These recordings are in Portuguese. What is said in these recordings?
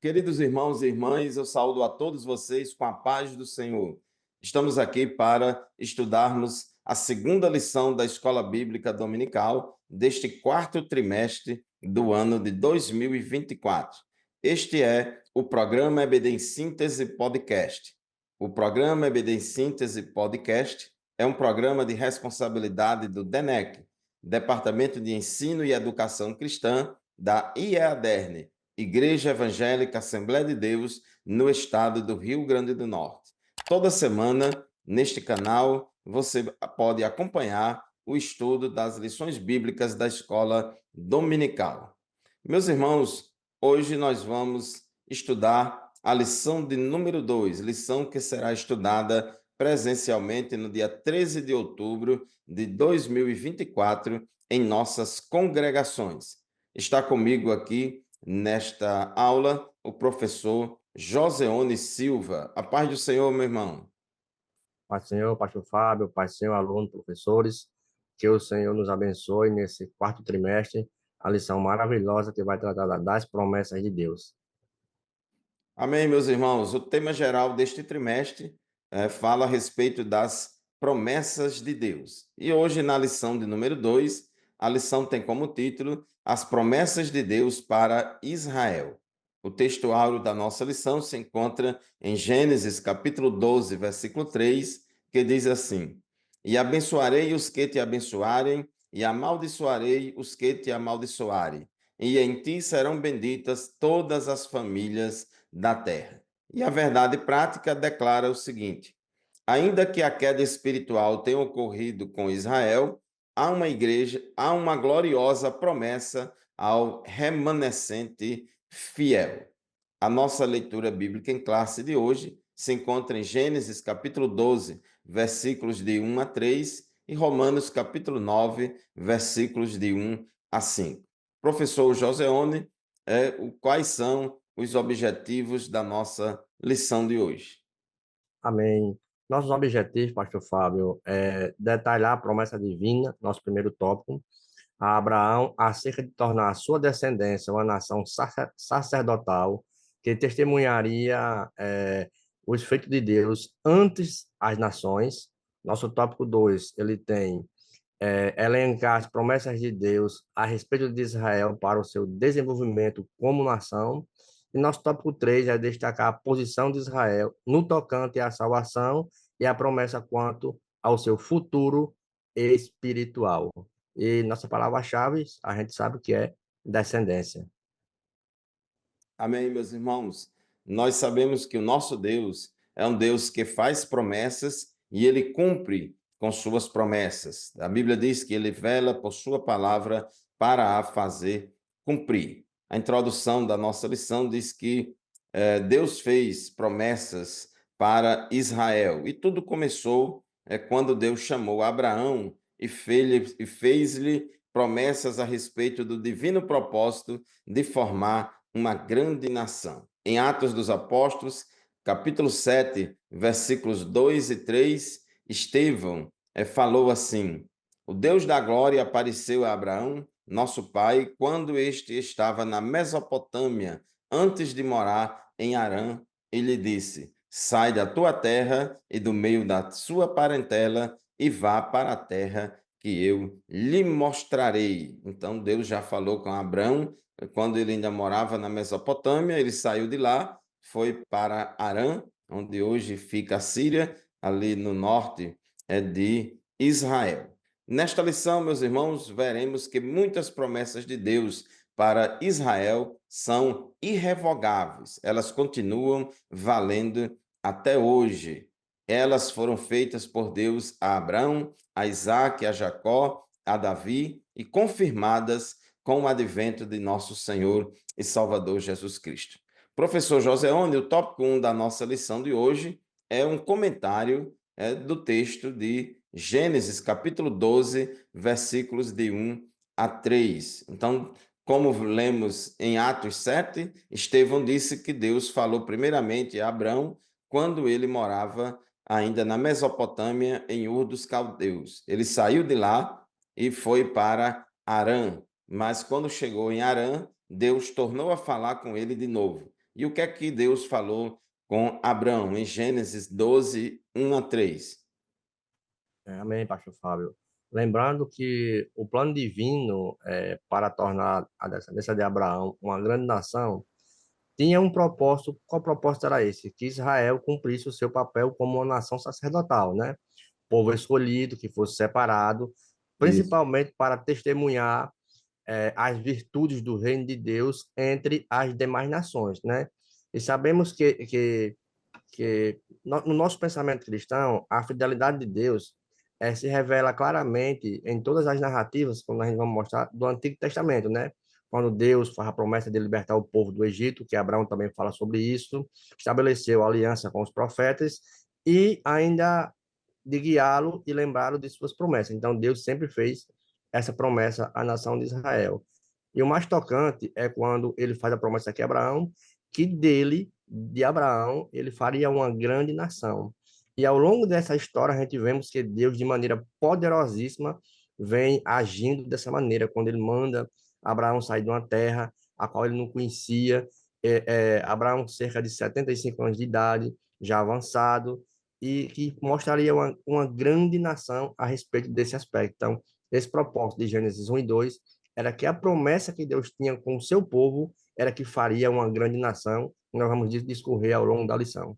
Queridos irmãos e irmãs, eu saúdo a todos vocês com a paz do Senhor. Estamos aqui para estudarmos a segunda lição da Escola Bíblica Dominical deste quarto trimestre do ano de 2024. Este é o programa EBD em Síntese Podcast. O programa EBD em Síntese Podcast é um programa de responsabilidade do DENEC, Departamento de Ensino e Educação Cristã da IEADERN, Igreja Evangélica Assembleia de Deus, no estado do Rio Grande do Norte. Toda semana, neste canal, você pode acompanhar o estudo das lições bíblicas da escola dominical. Meus irmãos, hoje nós vamos estudar a lição de número 2, lição que será estudada presencialmente no dia 13 de outubro de 2024 em nossas congregações. Está comigo aqui nesta aula o professor Joseone Silva. A paz do Senhor, meu irmão. Pai do Senhor, pastor Fábio, Pai do Senhor, aluno, professores, que o Senhor nos abençoe nesse quarto trimestre, a lição maravilhosa que vai tratar das promessas de Deus. Amém, meus irmãos. O tema geral deste trimestre fala a respeito das promessas de Deus. E hoje, na lição de número 2, a lição tem como título As promessas de Deus para Israel. O texto áureo da nossa lição se encontra em Gênesis, capítulo 12, versículo 3, que diz assim: E abençoarei os que te abençoarem, e amaldiçoarei os que te amaldiçoarem. E em ti serão benditas todas as famílias da terra. E a verdade prática declara o seguinte: ainda que a queda espiritual tenha ocorrido com Israel, há uma igreja, há uma gloriosa promessa ao remanescente fiel. A nossa leitura bíblica em classe de hoje se encontra em Gênesis capítulo 12, versículos de 1 a 3 e Romanos capítulo 9, versículos de 1 a 5. Professor Joseone, quais são os objetivos da nossa lição de hoje? Amém. Nossos objetivos, pastor Fábio, é detalhar a promessa divina, nosso primeiro tópico, a Abraão acerca de tornar a sua descendência uma nação sacerdotal que testemunharia os feitos de Deus antes as nações. Nosso tópico 2, ele tem elencar as promessas de Deus a respeito de Israel para o seu desenvolvimento como nação. E nosso tópico 3 é destacar a posição de Israel no tocante à salvação e a promessa quanto ao seu futuro espiritual. E nossa palavra-chave, a gente sabe que é descendência. Amém, meus irmãos? Nós sabemos que o nosso Deus é um Deus que faz promessas e ele cumpre com suas promessas. A Bíblia diz que ele vela por sua palavra para a fazer cumprir. A introdução da nossa lição diz que Deus fez promessas para Israel e tudo começou quando Deus chamou Abraão e fez-lhe promessas a respeito do divino propósito de formar uma grande nação. Em Atos dos Apóstolos, capítulo 7, versículos 2 e 3, Estevão falou assim: O Deus da glória apareceu a Abraão, nosso pai, quando este estava na Mesopotâmia, antes de morar em Harã, e lhe disse: Sai da tua terra e do meio da sua parentela e vá para a terra que eu lhe mostrarei. Então Deus já falou com Abraão quando ele ainda morava na Mesopotâmia, ele saiu de lá, foi para Harã, onde hoje fica a Síria, ali no norte de Israel. Nesta lição, meus irmãos, veremos que muitas promessas de Deus para Israel são irrevogáveis. Elas continuam valendo até hoje. Elas foram feitas por Deus a Abraão, a Isaque, a Jacó, a Davi e confirmadas com o advento de nosso Senhor e Salvador Jesus Cristo. Professor Joseone, o tópico 1 da nossa lição de hoje é um comentário do texto de Gênesis, capítulo 12, versículos de 1 a 3. Então, como lemos em Atos 7, Estevão disse que Deus falou primeiramente a Abraão quando ele morava ainda na Mesopotâmia, em Ur dos Caldeus. Ele saiu de lá e foi para Harã, mas quando chegou em Harã, Deus tornou a falar com ele de novo. E o que é que Deus falou com Abraão em Gênesis 12, 1 a 3? Amém, pastor Fábio. Lembrando que o plano divino para tornar a descendência de Abraão uma grande nação tinha um propósito. Qual propósito era esse? Que Israel cumprisse o seu papel como uma nação sacerdotal, né? Povo escolhido, que fosse separado, Isso. principalmente para testemunhar as virtudes do reino de Deus entre as demais nações, né? E sabemos que no nosso pensamento cristão, a fidelidade de Deus se revela claramente em todas as narrativas, quando a gente vai mostrar, do Antigo Testamento, né? Quando Deus faz a promessa de libertar o povo do Egito, que Abraão também fala sobre isso, estabeleceu aliança com os profetas e ainda de guiá-lo e lembrá-lo de suas promessas. Então, Deus sempre fez essa promessa à nação de Israel. E o mais tocante é quando ele faz a promessa aqui a Abraão, que dele, de Abraão, ele faria uma grande nação. E ao longo dessa história, a gente vemos que Deus, de maneira poderosíssima, vem agindo dessa maneira, quando ele manda Abraão sair de uma terra a qual ele não conhecia. Abraão, cerca de 75 anos de idade, já avançado, e que mostraria uma grande nação a respeito desse aspecto. Então, esse propósito de Gênesis 1 e 2 era que a promessa que Deus tinha com o seu povo era que faria uma grande nação. Nós vamos discorrer ao longo da lição.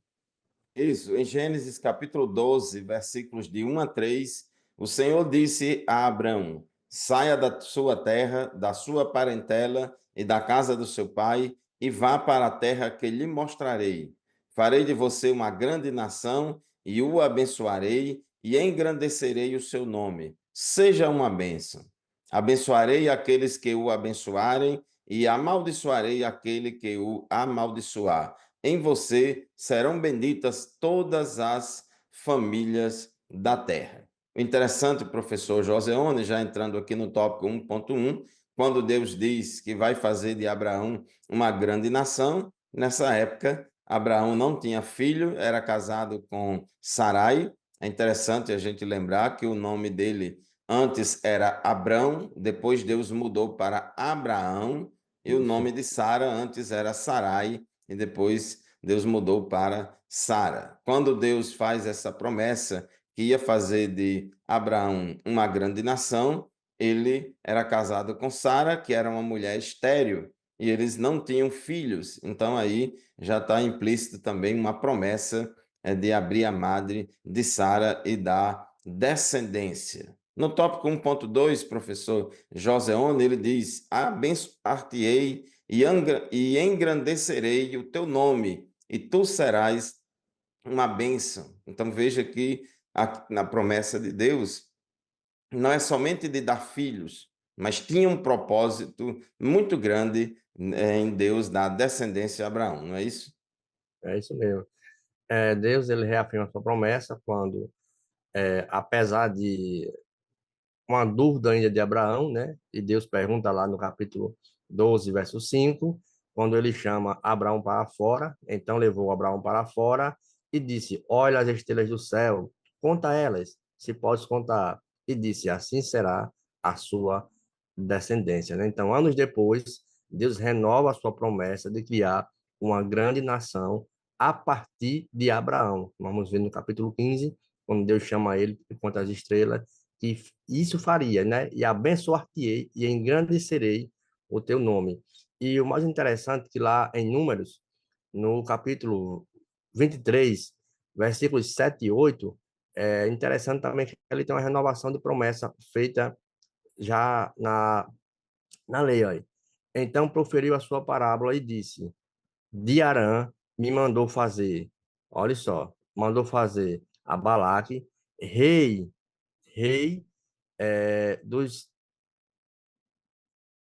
Isso, em Gênesis capítulo 12, versículos de 1 a 3, o Senhor disse a Abraão: saia da sua terra, da sua parentela e da casa do seu pai, e vá para a terra que lhe mostrarei. Farei de você uma grande nação, e o abençoarei, e engrandecerei o seu nome. Seja uma bênção. Abençoarei aqueles que o abençoarem, e amaldiçoarei aquele que o amaldiçoar. Em você serão benditas todas as famílias da terra. O interessante, professor Joseone, já entrando aqui no tópico 1.1, quando Deus diz que vai fazer de Abraão uma grande nação, nessa época, Abraão não tinha filho, era casado com Sarai. É interessante a gente lembrar que o nome dele antes era Abrão, depois Deus mudou para Abraão, e o Isso. nome de Sara antes era Sarai, e depois Deus mudou para Sara. Quando Deus faz essa promessa que ia fazer de Abraão uma grande nação, ele era casado com Sara, que era uma mulher estéril, e eles não tinham filhos. Então aí já está implícito também uma promessa de abrir a madre de Sara e dar descendência. No tópico 1.2, professor Joseone, ele diz: abençoar-te-ei e engrandecerei o teu nome, e tu serás uma bênção. Então veja que na promessa de Deus não é somente de dar filhos, mas tinha um propósito muito grande em Deus dar descendência a Abraão, não é isso? É isso mesmo. Deus ele reafirma sua promessa quando, apesar de uma dúvida ainda de Abraão, né? E Deus pergunta lá no capítulo 12, verso 5, quando ele chama Abraão para fora, então levou Abraão para fora e disse: olha as estrelas do céu, conta elas, se podes contar. E disse: assim será a sua descendência, né? Então, anos depois, Deus renova a sua promessa de criar uma grande nação a partir de Abraão. Vamos ver no capítulo 15, quando Deus chama ele e conta as estrelas, que isso faria, né? E abençoar-te-ei e engrandecerei o teu nome. E o mais interessante é que lá em Números, no capítulo 23, versículos 7 e 8, é interessante também que ele tem uma renovação de promessa feita já na lei. Aí. Então proferiu a sua parábola e disse: de Arã me mandou fazer, olha só, mandou fazer a Balaque, rei dos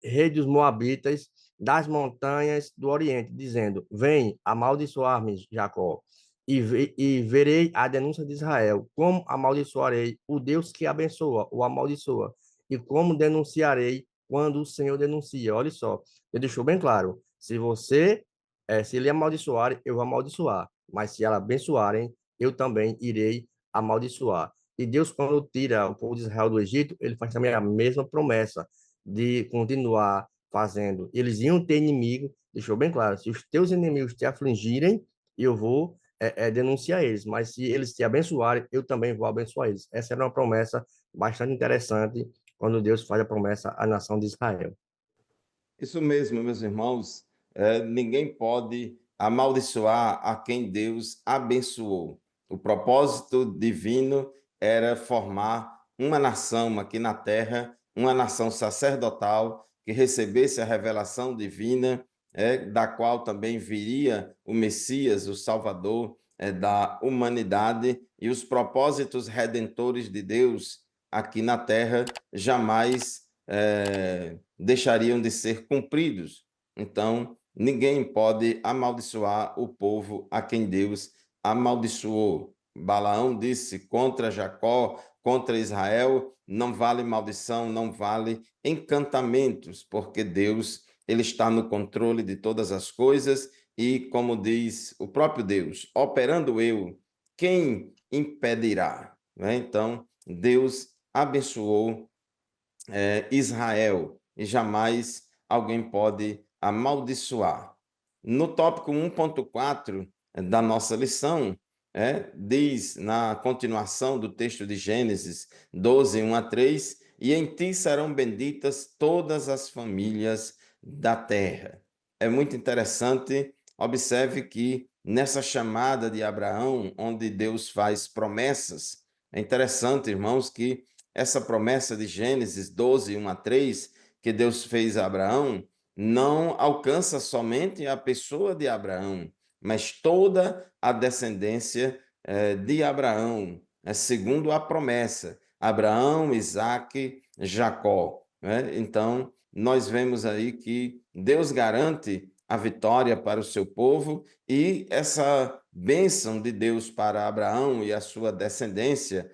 rei dos Moabitas, das montanhas do Oriente, dizendo: vem, amaldiçoar-me, Jacó, e verei a denúncia de Israel. Como amaldiçoarei o Deus que abençoa, o amaldiçoa, e como denunciarei quando o Senhor denuncia. Olha só, ele deixou bem claro: se ele amaldiçoar, eu vou amaldiçoar, mas se ela abençoarem, eu também irei amaldiçoar. E Deus, quando tira o povo de Israel do Egito, ele faz também a mesma promessa de continuar fazendo. Eles iam ter inimigo, deixou bem claro, se os teus inimigos te afligirem, eu vou denunciar eles, mas se eles te abençoarem, eu também vou abençoar eles. Essa era uma promessa bastante interessante quando Deus faz a promessa à nação de Israel. Isso mesmo, meus irmãos. Ninguém pode amaldiçoar a quem Deus abençoou. O propósito divino era formar uma nação aqui na terra, uma nação sacerdotal que recebesse a revelação divina, da qual também viria o Messias, o Salvador, da humanidade, e os propósitos redentores de Deus aqui na terra jamais deixariam de ser cumpridos. Então, ninguém pode amaldiçoar o povo a quem Deus amaldiçoou. Balaão disse contra Jacó, contra Israel, não vale maldição, não vale encantamentos, porque Deus, ele está no controle de todas as coisas e, como diz o próprio Deus, operando eu, quem impedirá? Né? Então, Deus abençoou Israel e jamais alguém pode amaldiçoar. No tópico 1.4 da nossa lição, diz na continuação do texto de Gênesis 12, 1 a 3, e em ti serão benditas todas as famílias da terra. É muito interessante, observe que nessa chamada de Abraão, onde Deus faz promessas, é interessante, irmãos, que essa promessa de Gênesis 12, 1 a 3, que Deus fez a Abraão, não alcança somente a pessoa de Abraão, mas toda a descendência de Abraão, segundo a promessa, Abraão, Isaque, Jacó. Né? Então, nós vemos aí que Deus garante a vitória para o seu povo e essa bênção de Deus para Abraão e a sua descendência,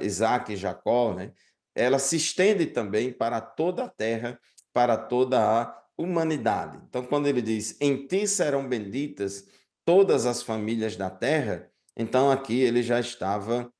Isaac e Jacó, né? Ela se estende também para toda a terra, para toda a humanidade. Então, quando ele diz, em ti serão benditas todas as famílias da terra, então aqui ele já estava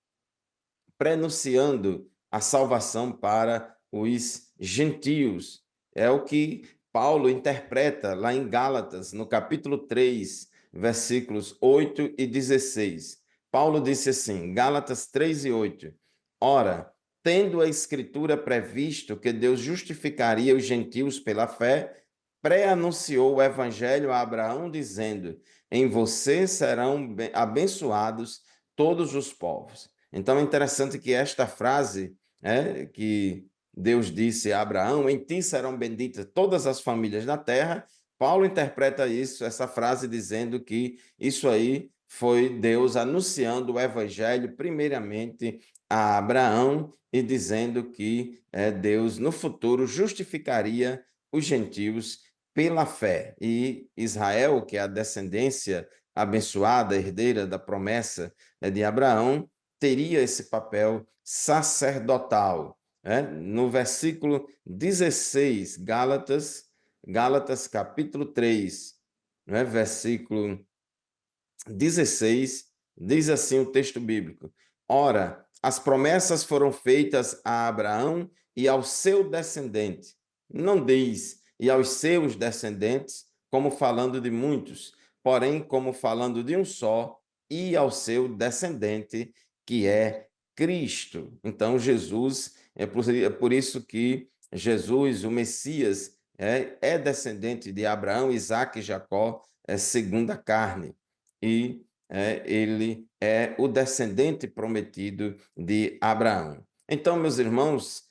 prenunciando a salvação para os gentios. É o que Paulo interpreta lá em Gálatas, no capítulo 3, versículos 8 e 16. Paulo disse assim, Gálatas 3 e 8: Ora, tendo a Escritura previsto que Deus justificaria os gentios pela fé, pré-anunciou o evangelho a Abraão, dizendo: Em você serão abençoados todos os povos. Então é interessante que esta frase, que Deus disse a Abraão, em ti serão benditas todas as famílias da terra, Paulo interpreta isso, essa frase, dizendo que isso aí foi Deus anunciando o evangelho primeiramente a Abraão e dizendo que Deus no futuro justificaria os gentios pela fé. E Israel, que é a descendência abençoada, herdeira da promessa de Abraão, teria esse papel sacerdotal. No versículo 16, Gálatas capítulo 3, versículo 16, diz assim o texto bíblico: Ora, as promessas foram feitas a Abraão e ao seu descendente. Não diz e aos seus descendentes, como falando de muitos, porém como falando de um só, e ao seu descendente, que é Cristo. Então, Jesus, é por isso que Jesus, o Messias, é descendente de Abraão, Isaque e Jacó, segundo a carne. E ele é o descendente prometido de Abraão. Então, meus irmãos,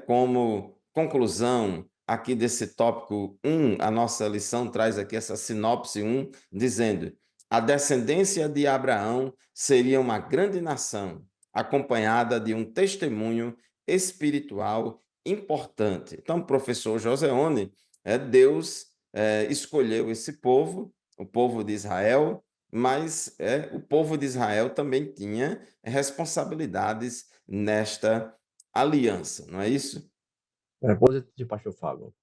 como conclusão aqui desse tópico 1, a nossa lição traz aqui essa sinopse 1, dizendo: a descendência de Abraão seria uma grande nação, acompanhada de um testemunho espiritual importante. Então, professor Joseone, Deus escolheu esse povo, o povo de Israel, mas o povo de Israel também tinha responsabilidades nesta aliança, não é isso? É positivo, pastor Fábio.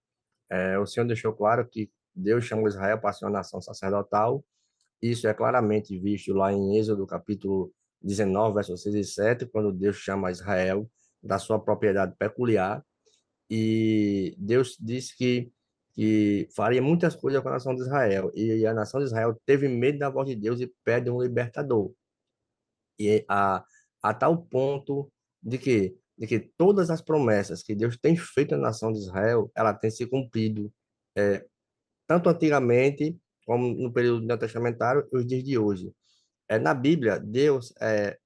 O Senhor deixou claro que Deus chamou Israel para ser uma nação sacerdotal. Isso é claramente visto lá em Êxodo, capítulo 19, versos 6 e 7, quando Deus chama Israel da sua propriedade peculiar. E Deus disse que que faria muitas coisas com a nação de Israel. E a nação de Israel teve medo da voz de Deus e pede um libertador. E a tal ponto de que todas as promessas que Deus tem feito à nação de Israel, ela tem se cumprido, tanto antigamente como no período neotestamentário e os dias de hoje. Na Bíblia,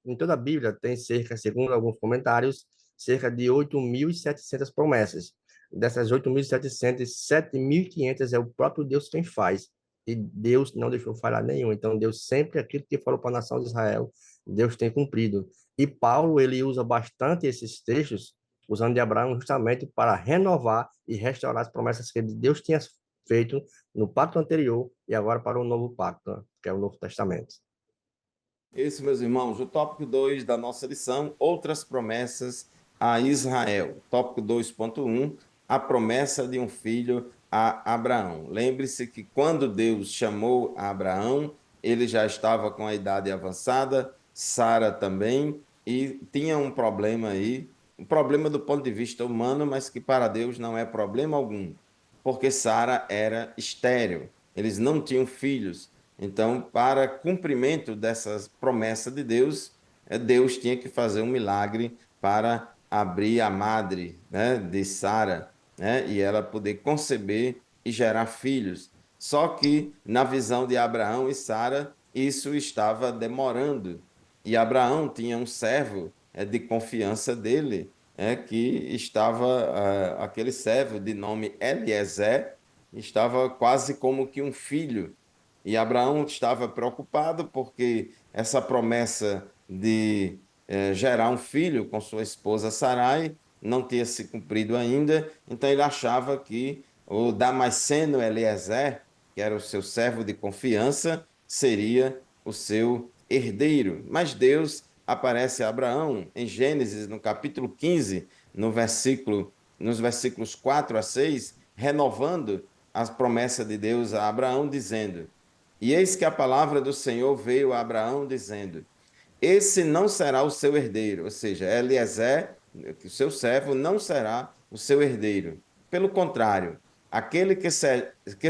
em toda a Bíblia, tem cerca, segundo alguns comentários, cerca de 8.700 promessas. Dessas 8.700, 7.500 é o próprio Deus quem faz. E Deus não deixou falhar nenhum. Então, Deus sempre, aquilo que falou para a nação de Israel, Deus tem cumprido. E Paulo, ele usa bastante esses textos, usando de Abraão justamente para renovar e restaurar as promessas que Deus tinha feito no pacto anterior e agora para o novo pacto, que é o Novo Testamento. Isso, meus irmãos, o tópico 2 da nossa lição, outras promessas a Israel. Tópico 2.1, a promessa de um filho a Abraão. Lembre-se que quando Deus chamou a Abraão, ele já estava com a idade avançada, Sara também, e tinha um problema aí, um problema do ponto de vista humano, mas que para Deus não é problema algum, porque Sara era estéril, eles não tinham filhos. Então, para cumprimento dessas promessas de Deus, Deus tinha que fazer um milagre para abrir a madre, né, de Sara, né, e ela poder conceber e gerar filhos. Só que, na visão de Abraão e Sara, isso estava demorando. E Abraão tinha um servo de confiança dele, que estava, aquele servo de nome Eliezer, estava quase como que um filho. E Abraão estava preocupado porque essa promessa de gerar um filho com sua esposa Sarai não tinha se cumprido ainda, então ele achava que o Damasceno Eliezer, que era o seu servo de confiança, seria o seu herdeiro. Mas Deus aparece a Abraão em Gênesis, no capítulo 15, nos versículos 4 a 6, renovando as promessas de Deus a Abraão, dizendo: E eis que a palavra do Senhor veio a Abraão, dizendo: Esse não será o seu herdeiro, ou seja, Eliezer, o seu servo, não será o seu herdeiro. Pelo contrário, aquele que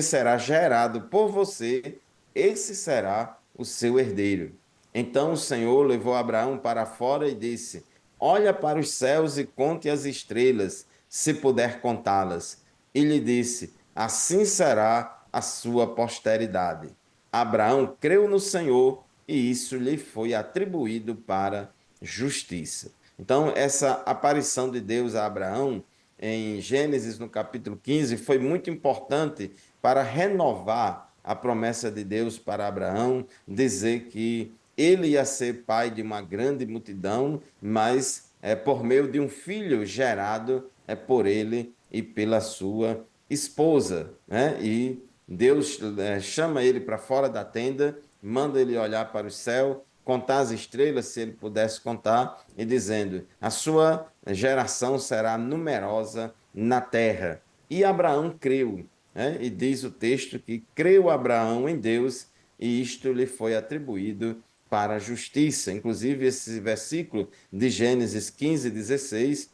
será gerado por você, esse será o seu herdeiro. Então o Senhor levou Abraão para fora e disse: Olha para os céus e conte as estrelas, se puder contá-las. E lhe disse: Assim será a sua posteridade. Abraão creu no Senhor e isso lhe foi atribuído para justiça. Então, essa aparição de Deus a Abraão em Gênesis, no capítulo 15, foi muito importante para renovar a promessa de Deus para Abraão, dizer que ele ia ser pai de uma grande multidão, mas por meio de um filho gerado por ele e pela sua esposa, né? E Deus chama ele para fora da tenda, manda ele olhar para o céu, contar as estrelas, se ele pudesse contar, e dizendo: a sua geração será numerosa na terra. E Abraão creu, né? E diz o texto que creu Abraão em Deus e isto lhe foi atribuído para a justiça. Inclusive, esse versículo de Gênesis 15, 16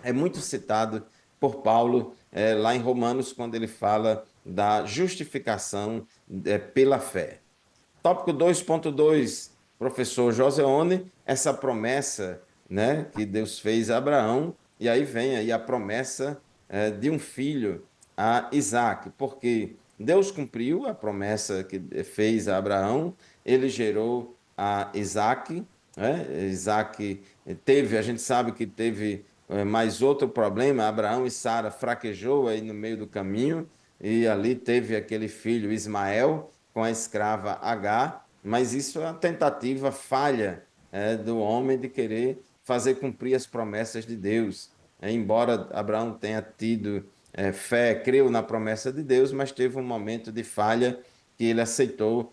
é muito citado por Paulo lá em Romanos, quando ele fala da justificação pela fé. Tópico 2.2, professor Joseone, essa promessa, né, que Deus fez a Abraão, e aí vem aí a promessa de um filho a Isaac, porque Deus cumpriu a promessa que fez a Abraão, ele gerou a Isaac, né? Isaac teve, a gente sabe que teve mais outro problema, Abraão e Sara fraquejou aí no meio do caminho, e ali teve aquele filho Ismael, com a escrava H, mas isso é uma tentativa falha do homem de querer fazer cumprir as promessas de Deus. Embora Abraão tenha tido fé, creu na promessa de Deus, mas teve um momento de falha que ele aceitou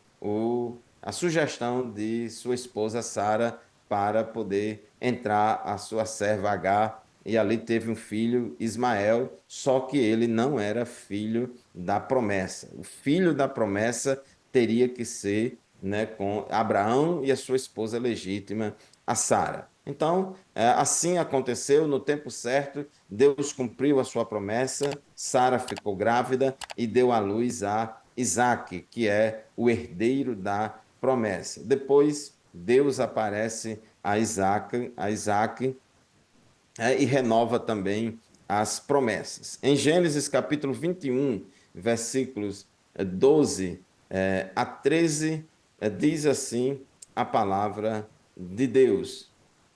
a sugestão de sua esposa Sara para poder entrar a sua serva H, e ali teve um filho, Ismael, só que ele não era filho da promessa. O filho da promessa teria que ser, né, com Abraão e a sua esposa legítima, a Sara. Então, assim aconteceu no tempo certo, Deus cumpriu a sua promessa, Sara ficou grávida e deu à luz a Isaque, que é o herdeiro da promessa. Depois, Deus aparece a Isaque, e renova também as promessas. Em Gênesis capítulo 21, versículos 12 a 13, diz assim a palavra de Deus.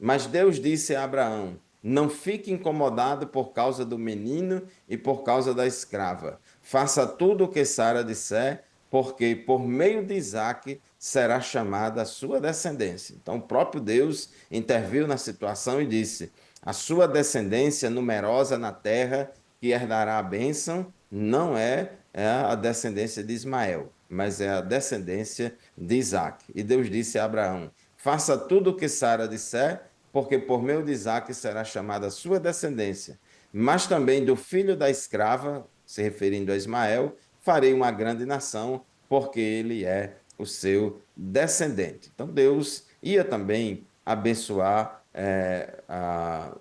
Mas Deus disse a Abraão: Não fique incomodado por causa do menino e por causa da escrava. Faça tudo o que Sara disser, porque por meio de Isaque será chamada a sua descendência. Então, o próprio Deus interviu na situação e disse: A sua descendência numerosa na terra, que herdará a bênção, não é a descendência de Ismael, mas é a descendência de Isaque. E Deus disse a Abraão: Faça tudo o que Sara disser, porque por meio de Isaque será chamada a sua descendência. Mas também do filho da escrava, se referindo a Ismael, farei uma grande nação, porque ele é o seu descendente. Então Deus ia também abençoar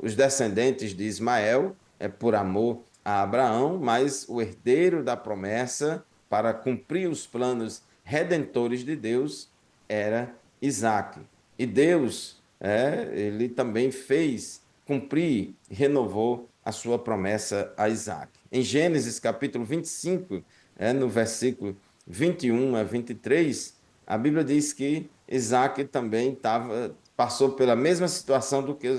os descendentes de Ismael, por amor a Abraão, mas o herdeiro da promessa para cumprir os planos redentores de Deus era Isaque. E Deus, ele também fez cumprir, renovou a sua promessa a Isaque. Em Gênesis capítulo 25, no versículo 21 a 23, a Bíblia diz que Isaque também passou pela mesma situação do que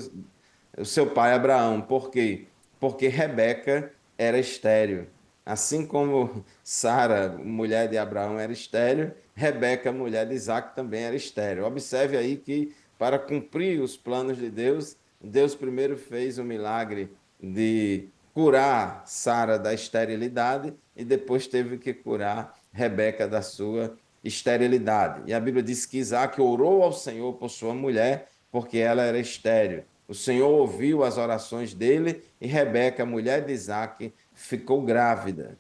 o seu pai Abraão. Por quê? Porque Rebeca era estéril. Assim como Sara, mulher de Abraão, era estéril, Rebeca, mulher de Isaac, também era estéril. Observe aí que, para cumprir os planos de Deus, Deus primeiro fez o milagre de curar Sara da esterilidade e depois teve que curar Rebeca da sua esterilidade. E a Bíblia diz que Isaac orou ao Senhor por sua mulher, porque ela era estéril. O Senhor ouviu as orações dele e Rebeca, mulher de Isaac, ficou grávida.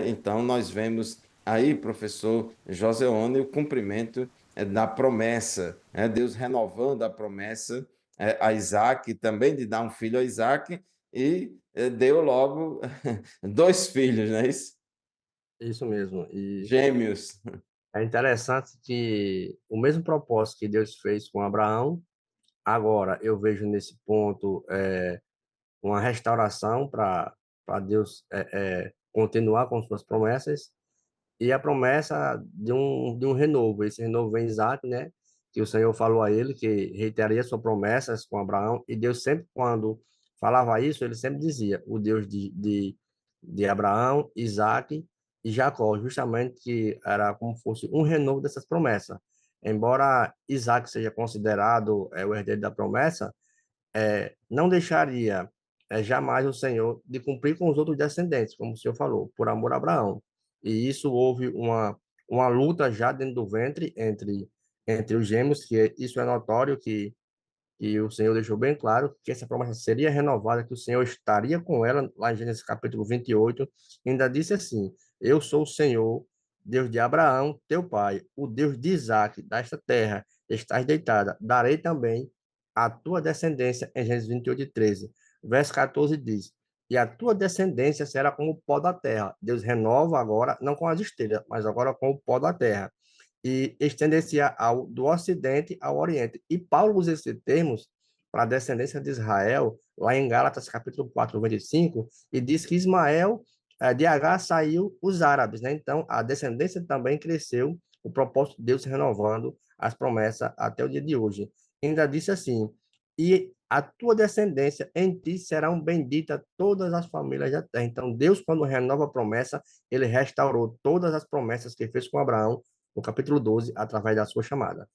Então, nós vemos aí, professor Joseone, o cumprimento da promessa, Deus renovando a promessa a Isaac, também de dar um filho a Isaac, e deu logo dois filhos, não é isso? Isso mesmo. E Gêmeos. é interessante que o mesmo propósito que Deus fez com Abraão, agora eu vejo nesse ponto uma restauração para Deus continuar com suas promessas e a promessa de um renovo. Esse renovo vem Isaac, né? Que o Senhor falou a ele que reiteraria suas promessas com Abraão, e Deus sempre, quando falava isso, ele sempre dizia, o Deus de Abraão, Isaac e Jacó, justamente que era como fosse um renovo dessas promessas. Embora Isaac seja considerado o herdeiro da promessa, não deixaria jamais o Senhor de cumprir com os outros descendentes, como o Senhor falou, por amor a Abraão. E isso houve uma luta já dentro do ventre entre os gêmeos, isso é notório que o Senhor deixou bem claro que essa promessa seria renovada, que o Senhor estaria com ela, lá em Gênesis capítulo 28, ainda disse assim: Eu sou o Senhor, Deus de Abraão, teu pai, o Deus de Isaque, desta terra, estás deitada, darei também a tua descendência, em Gênesis 28, 13. Verso 14 diz: E a tua descendência será como o pó da terra. Deus renova agora, não com as estrelas, mas agora com o pó da terra e estender-se do Ocidente ao Oriente. E Paulo usa esses termos para a descendência de Israel, lá em Gálatas capítulo 4, 25, e diz que Ismael, de Agar saiu os árabes, né? Então, a descendência também cresceu, o propósito de Deus renovando as promessas até o dia de hoje. Ainda disse assim, e a tua descendência em ti serão benditas todas as famílias da terra. Então, Deus, quando renova a promessa, ele restaurou todas as promessas que fez com Abraão, no capítulo 12, através da sua chamada.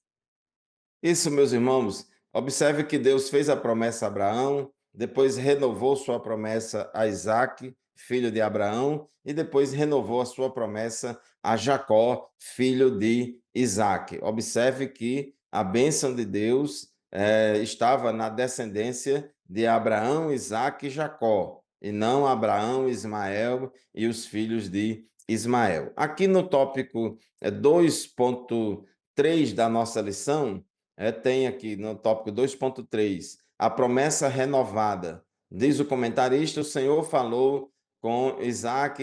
Isso, meus irmãos, observe que Deus fez a promessa a Abraão, depois renovou sua promessa a Isaque, filho de Abraão, e depois renovou a sua promessa a Jacó, filho de Isaque. Observe que a bênção de Deus estava na descendência de Abraão, Isaque e Jacó, e não Abraão, Ismael e os filhos de Ismael. Aqui no tópico 2.3 da nossa lição, Tem aqui no tópico 2.3, a promessa renovada. Diz o comentarista, o Senhor falou com Isaac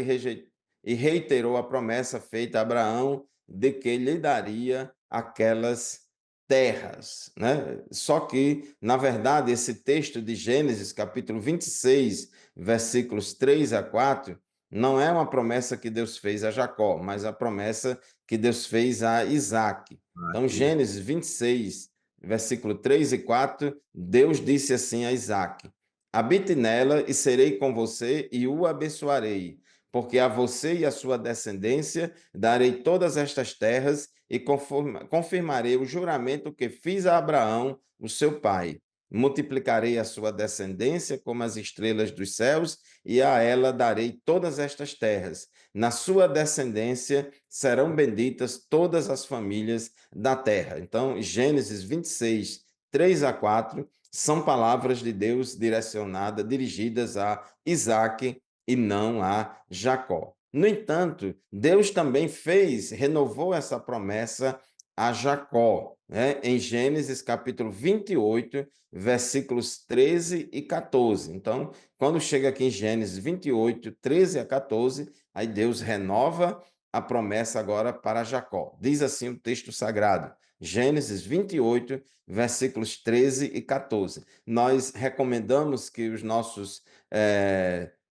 e reiterou a promessa feita a Abraão de que lhe daria aquelas terras, né? Só que, na verdade, esse texto de Gênesis, capítulo 26, versículos 3 a 4, não é uma promessa que Deus fez a Jacó, mas a promessa que Deus fez a Isaac. Então, Isso. Gênesis 26, versículo 3 e 4, Deus disse assim a Isaac: habite nela e serei com você e o abençoarei, porque a você e a sua descendência darei todas estas terras e confirmarei o juramento que fiz a Abraão, o seu pai. Multiplicarei a sua descendência como as estrelas dos céus, e a ela darei todas estas terras. Na sua descendência serão benditas todas as famílias da terra. Então, Gênesis 26, 3 a 4, são palavras de Deus direcionadas, dirigidas a Isaac e não a Jacó. No entanto, Deus também renovou essa promessa a Jacó, né? Em Gênesis capítulo 28, versículos 13 e 14. Então, quando chega aqui em Gênesis 28, 13 a 14, aí Deus renova a promessa agora para Jacó. Diz assim o texto sagrado, Gênesis 28, versículos 13 e 14. Nós recomendamos que os nossos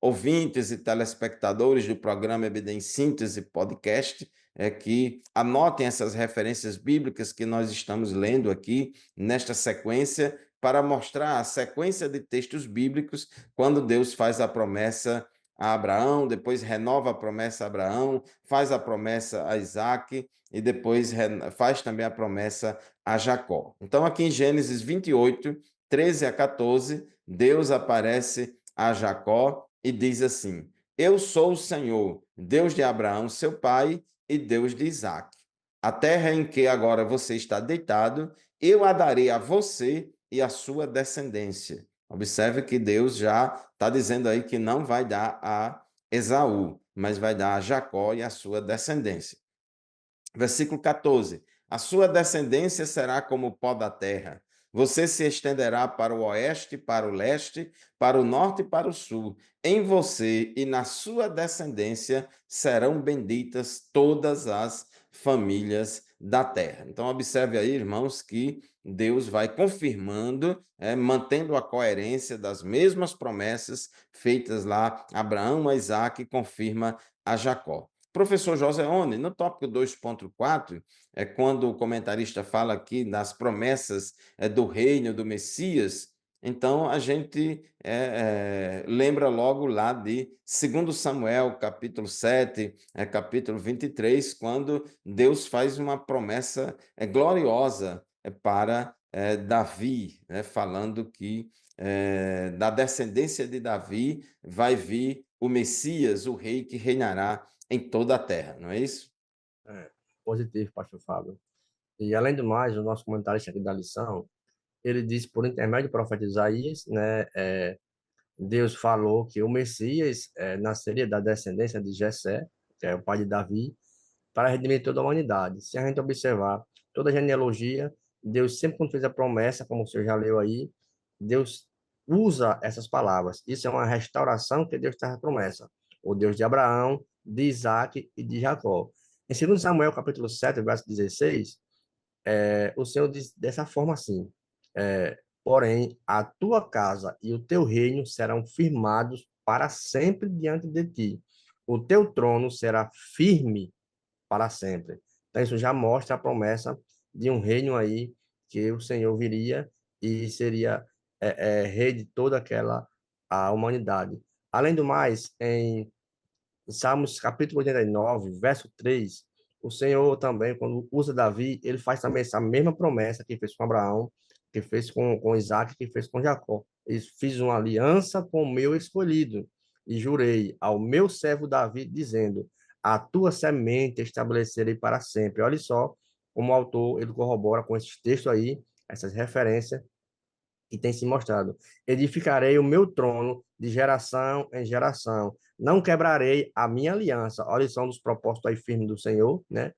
ouvintes e telespectadores do programa EBD em Síntese Podcast que anotem essas referências bíblicas que nós estamos lendo aqui nesta sequência para mostrar a sequência de textos bíblicos quando Deus faz a promessa a Abraão, depois renova a promessa a Abraão, faz a promessa a Isaac e depois faz também a promessa a Jacó. Então, aqui em Gênesis 28, 13 a 14, Deus aparece a Jacó e diz assim: eu sou o Senhor, Deus de Abraão, seu pai, e Deus de Isaac. A terra em que agora você está deitado, eu a darei a você e a sua descendência. Observe que Deus já está dizendo aí que não vai dar a Esaú, mas vai dar a Jacó e a sua descendência. Versículo 14: a sua descendência será como o pó da terra. Você se estenderá para o oeste, para o leste, para o norte e para o sul. Em você e na sua descendência serão benditas todas as famílias da terra. Então, observe aí, irmãos, que Deus vai confirmando, mantendo a coerência das mesmas promessas feitas lá a Abraão, a Isaac, e confirma a Jacó. Professor Joseone, no tópico 2.4, quando o comentarista fala aqui das promessas do reino do Messias, então a gente lembra logo lá de 2 Samuel, capítulo 7, capítulo 23, quando Deus faz uma promessa gloriosa para Davi, né, falando que da descendência de Davi vai vir o Messias, o rei que reinará em toda a terra, não é isso? É, positivo, pastor Fábio. E, além do mais, o nosso comentarista aqui da lição, ele disse, por intermédio do profeta Isaías, né, Deus falou que o Messias nasceria da descendência de Jessé, que é o pai de Davi, para redimir toda a humanidade. Se a gente observar toda a genealogia, Deus sempre quando fez a promessa, como o senhor já leu aí, Deus usa essas palavras. Isso é uma restauração que Deus faz a promessa. O Deus de Abraão, de Isaac e de Jacó. Em 2 Samuel, capítulo 7, verso 16, o Senhor diz dessa forma assim, porém, a tua casa e o teu reino serão firmados para sempre diante de ti. O teu trono será firme para sempre. Então, isso já mostra a promessa de um reino aí que o Senhor viria e seria rei de toda aquela a humanidade. Além do mais, em Salmos capítulo 89, verso 3, o Senhor também, quando usa Davi, ele faz também essa mesma promessa que fez com Abraão, que fez com Isaac, que fez com Jacó. Ele fiz uma aliança com o meu escolhido e jurei ao meu servo Davi, dizendo, a tua semente estabelecerei para sempre. Olha só como o autor, ele corrobora com esses textos aí, essas referências, que tem se mostrado. Edificarei o meu trono de geração em geração. Não quebrarei a minha aliança. Olha, são dos propósitos aí firmes do Senhor, né?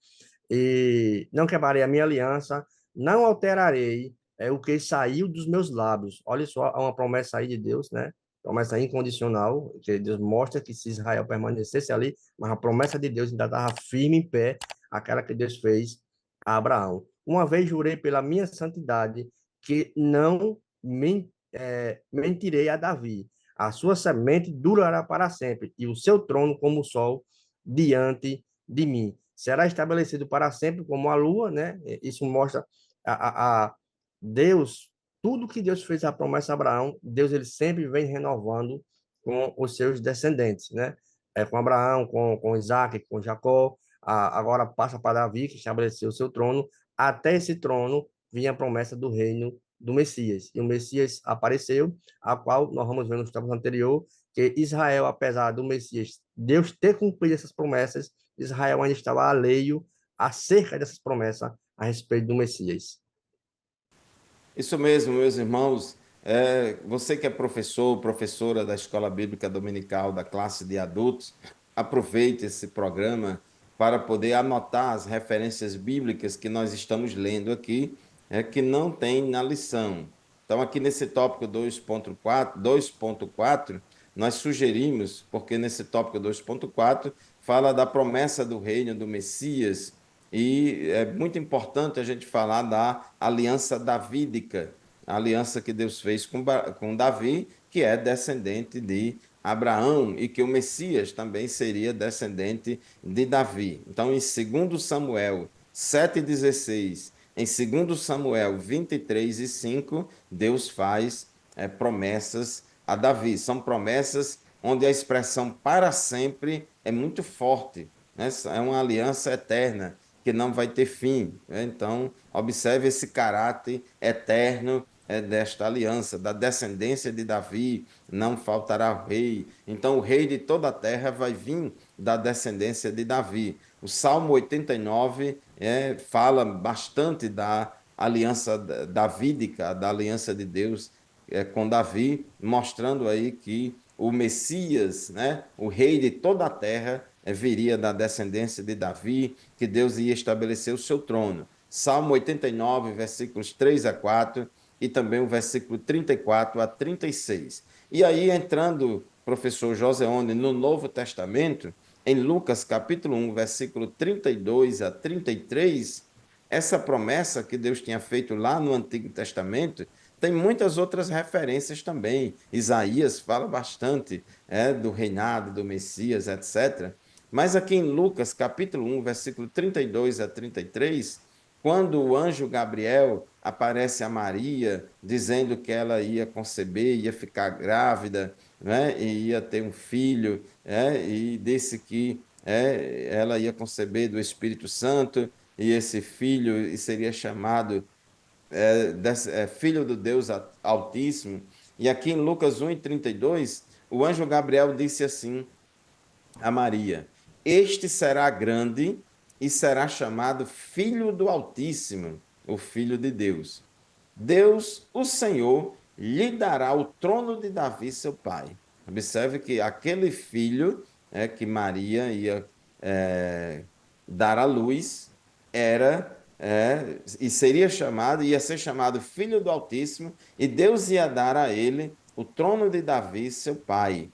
E não quebrarei a minha aliança, não alterarei o que saiu dos meus lábios. Olha só, há uma promessa aí de Deus, né? Promessa incondicional, que Deus mostra que se Israel permanecesse ali, mas a promessa de Deus ainda estava firme em pé, aquela que Deus fez a Abraão. Uma vez jurei pela minha santidade que não mentirei a Davi. A sua semente durará para sempre, e o seu trono como o sol diante de mim. Será estabelecido para sempre como a lua, né? Isso mostra a Deus, tudo que Deus fez a promessa a Abraão, Deus ele sempre vem renovando com os seus descendentes, né? Com Abraão, com Isaac, com Jacó, agora passa para Davi, que estabeleceu o seu trono, até esse trono vinha a promessa do reino do Messias. E o Messias apareceu, a qual nós vamos ver no capítulo anterior, que Israel, apesar do Messias, Deus ter cumprido essas promessas, Israel ainda estava alheio acerca dessas promessas a respeito do Messias. Isso mesmo, meus irmãos. Você que é professor, professora da Escola Bíblica Dominical da classe de adultos, aproveite esse programa para poder anotar as referências bíblicas que nós estamos lendo aqui, que não tem na lição. Então, aqui nesse tópico 2.4, nós sugerimos, porque nesse tópico 2.4 fala da promessa do reino do Messias, e é muito importante a gente falar da aliança davídica, a aliança que Deus fez com Davi, que é descendente de Abraão, e que o Messias também seria descendente de Davi. Então, em 2 Samuel 7,16, em 2 Samuel 23:5, Deus faz promessas a Davi. São promessas onde a expressão para sempre é muito forte, né? É uma aliança eterna que não vai ter fim, né? Então, observe esse caráter eterno desta aliança, da descendência de Davi, não faltará o rei. Então, o rei de toda a terra vai vir da descendência de Davi. O Salmo 89 fala bastante da aliança davídica, da aliança de Deus com Davi, mostrando aí que o Messias, né, o rei de toda a terra, viria da descendência de Davi, que Deus ia estabelecer o seu trono. Salmo 89, versículos 3 a 4 e também o versículo 34 a 36. E aí, entrando, professor Joseone, no Novo Testamento, em Lucas capítulo 1, versículo 32 a 33, essa promessa que Deus tinha feito lá no Antigo Testamento tem muitas outras referências também. Isaías fala bastante do reinado do Messias, etc. Mas aqui em Lucas, capítulo 1, versículo 32 a 33, quando o anjo Gabriel aparece a Maria, dizendo que ela ia conceber, ia ficar grávida, né, e ia ter um filho, e disse que ela ia conceber do Espírito Santo, e esse filho seria chamado filho do Deus Altíssimo. E aqui em Lucas 1:32, o anjo Gabriel disse assim a Maria: Este será grande e será chamado Filho do Altíssimo, o Filho de Deus. Deus, o Senhor, lhe dará o trono de Davi, seu pai. Observe que aquele filho que Maria ia dar à luz era e seria chamado, ia ser chamado Filho do Altíssimo, e Deus ia dar a ele o trono de Davi, seu pai.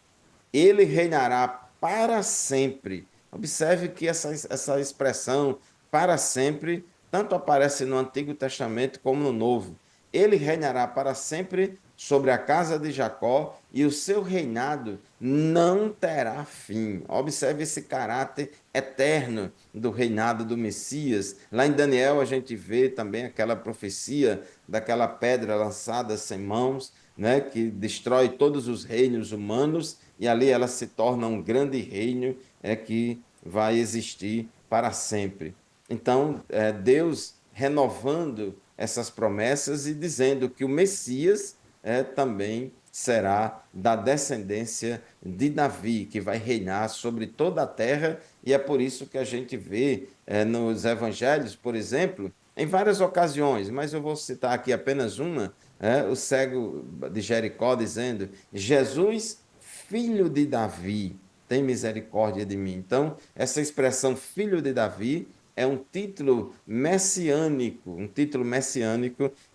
Ele reinará para sempre. Observe que essa expressão para sempre tanto aparece no Antigo Testamento como no Novo. Ele reinará para sempre sobre a casa de Jacó e o seu reinado não terá fim. Observe esse caráter eterno do reinado do Messias. Lá em Daniel a gente vê também aquela profecia daquela pedra lançada sem mãos, né, que destrói todos os reinos humanos, e ali ela se torna um grande reino que vai existir para sempre. Então, Deus renovando essas promessas e dizendo que o Messias também será da descendência de Davi, que vai reinar sobre toda a terra, e é por isso que a gente vê nos evangelhos, por exemplo, em várias ocasiões, mas eu vou citar aqui apenas uma, o cego de Jericó dizendo: Jesus, filho de Davi, tem misericórdia de mim. Então, essa expressão filho de Davi é um título messiânico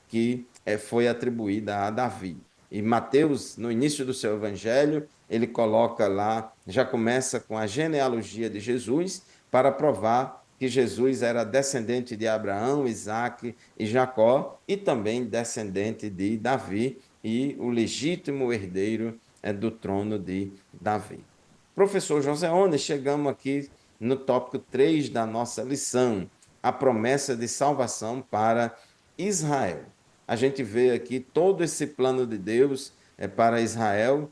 que foi atribuído a Davi. E Mateus, no início do seu evangelho, ele coloca lá, já começa com a genealogia de Jesus, para provar que Jesus era descendente de Abraão, Isaque e Jacó, e também descendente de Davi e o legítimo herdeiro do trono de Davi. Professor Joseone, chegamos aqui no tópico 3 da nossa lição, a promessa de salvação para Israel. A gente vê aqui todo esse plano de Deus para Israel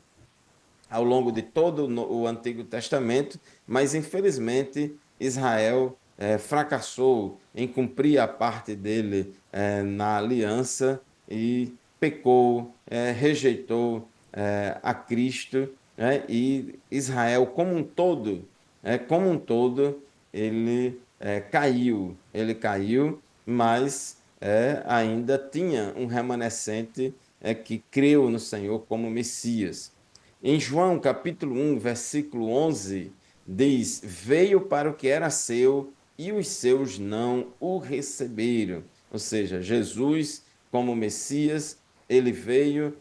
ao longo de todo o Antigo Testamento, mas infelizmente Israel fracassou em cumprir a parte dele na aliança e pecou, rejeitou a Cristo, né? E Israel como um todo, ele caiu, mas ainda tinha um remanescente que creu no Senhor como Messias. Em João capítulo 1, versículo 11, diz: Veio para o que era seu e os seus não o receberam. Ou seja, Jesus, como Messias, ele veio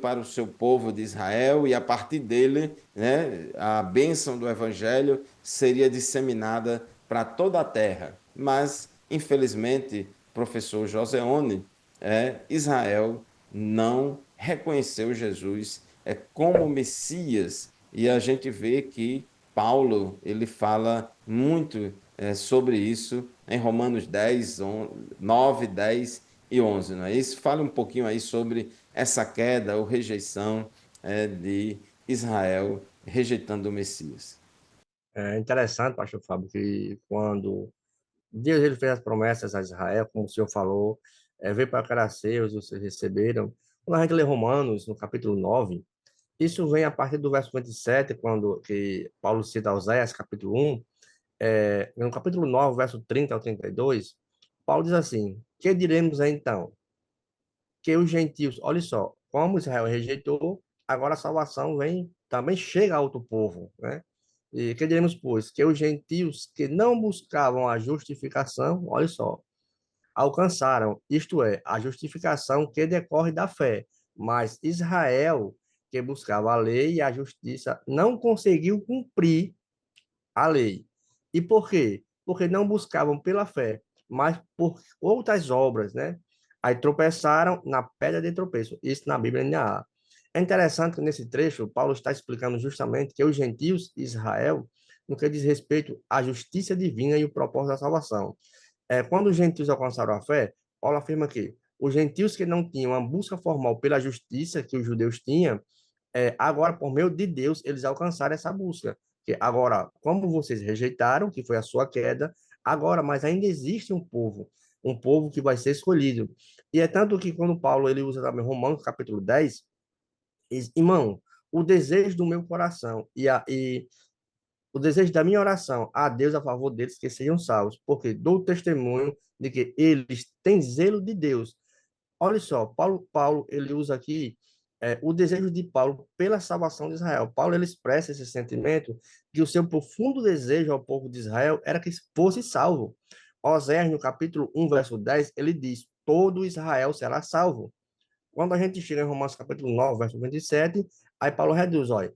para o seu povo de Israel e a partir dele, né, a bênção do evangelho seria disseminada para toda a terra. Mas, infelizmente, professor Joseone, Israel não reconheceu Jesus como Messias, e a gente vê que Paulo ele fala muito sobre isso em Romanos 10, 9, 10 e 11, não é isso? Fala um pouquinho aí sobre essa queda ou rejeição de Israel, rejeitando o Messias. É interessante, pastor Fábio, que quando Deus ele fez as promessas a Israel, como o senhor falou, veio para Caraceus, vocês receberam. Quando a gente lê Romanos, no capítulo 9, isso vem a partir do verso 27, quando que Paulo cita Oséias, capítulo 1, no capítulo 9, verso 30 ao 32, Paulo diz assim: Que diremos então? Que os gentios, olha só, como Israel rejeitou, agora a salvação vem, também chega a outro povo, né? E que diremos, pois, que os gentios que não buscavam a justificação, olha só, alcançaram, isto é, a justificação que decorre da fé. Mas Israel, que buscava a lei e a justiça, não conseguiu cumprir a lei. E por quê? Porque não buscavam pela fé, mas por outras obras, né? Aí tropeçaram na pedra de tropeço. Isso na Bíblia ainda há. É interessante que nesse trecho, Paulo está explicando justamente que os gentios e Israel, no que diz respeito à justiça divina e o propósito da salvação. Quando os gentios alcançaram a fé, Paulo afirma que os gentios que não tinham a busca formal pela justiça que os judeus tinham, agora, por meio de Deus, eles alcançaram essa busca. Que agora, como vocês rejeitaram, que foi a sua queda, agora, mas ainda existe um povo que vai ser escolhido. E é tanto que quando Paulo ele usa também Romanos capítulo 10, diz, irmão, o desejo do meu coração e o desejo da minha oração a Deus a favor deles que sejam salvos, porque dou testemunho de que eles têm zelo de Deus. Olha só, Paulo ele usa aqui o desejo de Paulo pela salvação de Israel. Paulo ele expressa esse sentimento que o seu profundo desejo ao povo de Israel era que fosse salvo. Oséias, no capítulo 1, verso 10, ele diz: Todo Israel será salvo. Quando a gente chega em Romanos capítulo 9, verso 27, aí Paulo reduz, olha,